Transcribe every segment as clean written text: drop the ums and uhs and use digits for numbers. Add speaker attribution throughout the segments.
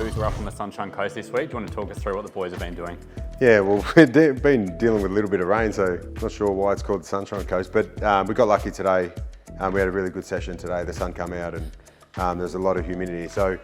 Speaker 1: Who's were up on the Sunshine Coast this week? Do you want to talk us through what the boys have been doing?
Speaker 2: Yeah, well, we've been dealing with a little bit of rain, so not sure why it's called the Sunshine Coast, but we got lucky today. We had a really good session today. The sun came out and there's a lot of humidity. So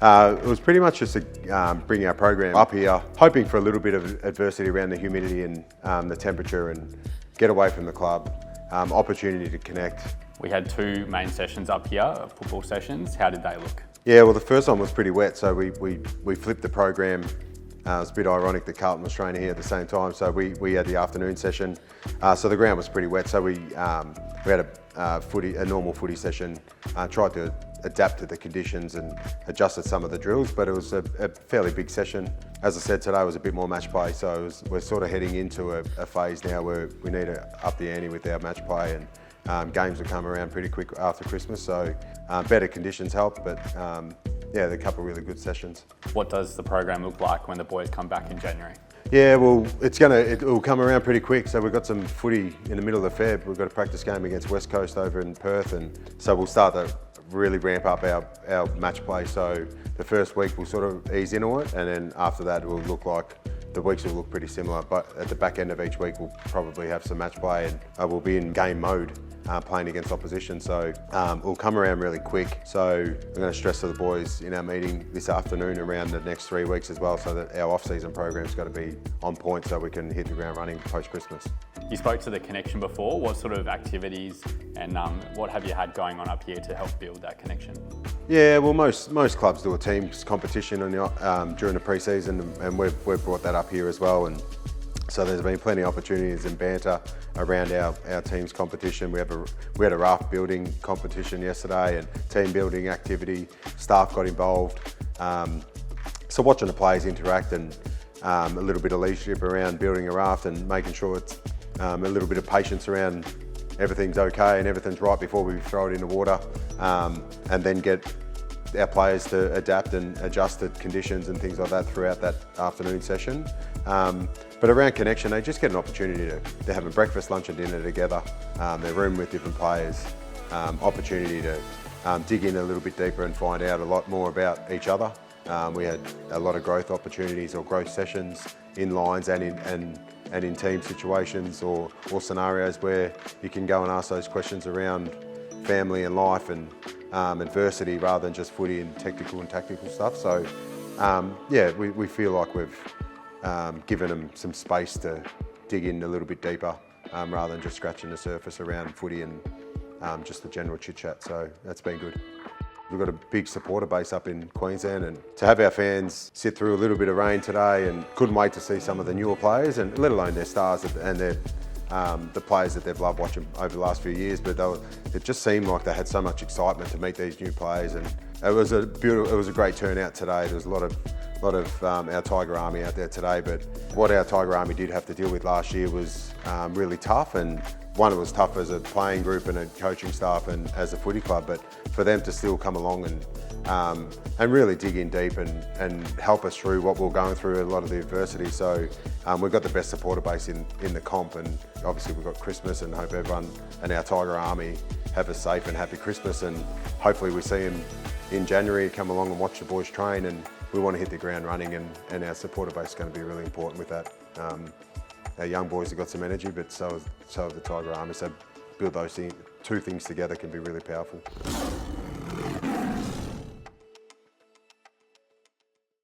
Speaker 2: it was pretty much just to bring our program up here, hoping for a little bit of adversity around the humidity and the temperature and get away from the club, opportunity to connect.
Speaker 1: We had two main sessions up here, football sessions. How did they look?
Speaker 2: Yeah, well, the first one was pretty wet, so we flipped the program. It was a bit ironic that Carlton was training here at the same time, so we had the afternoon session. So the ground was pretty wet, so we had a normal footy session, tried to adapt to the conditions and adjusted some of the drills, but it was a fairly big session. As I said, today was a bit more match play, so we're sort of heading into a phase now where we need to up the ante with our match play, and games will come around pretty quick after Christmas, so better conditions help, but yeah, there are a couple of really good sessions.
Speaker 1: What does the program look like when the boys come back in January?
Speaker 2: Yeah, well, it will come around pretty quick. So we've got some footy in the middle of Feb. We've got a practice game against West Coast over in Perth, and so we'll start to really ramp up our match play. So the first week we'll sort of ease into it, and then after that it will look like the weeks will look pretty similar. But at the back end of each week we'll probably have some match play, and we'll be in game mode. Playing against opposition, so it'll come around really quick. So I'm going to stress to the boys in our meeting this afternoon around the next 3 weeks as well, so that our off-season program's got to be on point so we can hit the ground running post-Christmas.
Speaker 1: You spoke to the connection before. What sort of activities and what have you had going on up here to help build that connection?
Speaker 2: Yeah, well, most clubs do a teams competition during the pre-season, and we've brought that up here as well. And so there's been plenty of opportunities and banter around our team's competition. We had a raft building competition yesterday and team building activity. Staff got involved. So watching the players interact and a little bit of leadership around building a raft and making sure it's a little bit of patience around everything's okay and everything's right before we throw it in the water, and then get our players to adapt and adjust to conditions and things like that throughout that afternoon session. But around connection, they just get an opportunity to have a breakfast, lunch and dinner together, their room with different players, opportunity to dig in a little bit deeper and find out a lot more about each other. We had a lot of growth opportunities or growth sessions in lines and in team situations or scenarios where you can go and ask those questions around family and life and adversity rather than just footy and technical and tactical stuff. So yeah, we feel like we've given them some space to dig in a little bit deeper rather than just scratching the surface around footy and just the general chit chat. So that's been good. We've got a big supporter base up in Queensland, and to have our fans sit through a little bit of rain today and couldn't wait to see some of the newer players, and let alone their stars and the players that they've loved watching over the last few years. But it just seemed like they had so much excitement to meet these new players, and it was a great turnout today. There was a lot of our Tiger Army out there today, but what our Tiger Army did have to deal with last year was really tough, and one, it was tough as a playing group and a coaching staff and as a footy club, but for them to still come along and really dig in deep and help us through what we're going through, a lot of the adversity. So we've got the best supporter base in the comp, and obviously we've got Christmas, and hope everyone and our Tiger Army have a safe and happy Christmas, and hopefully we see them in January come along and watch the boys train, and we want to hit the ground running, and our supporter base is going to be really important with that. Our young boys have got some energy, but so have the Tiger Army, so build those two things together can be really powerful.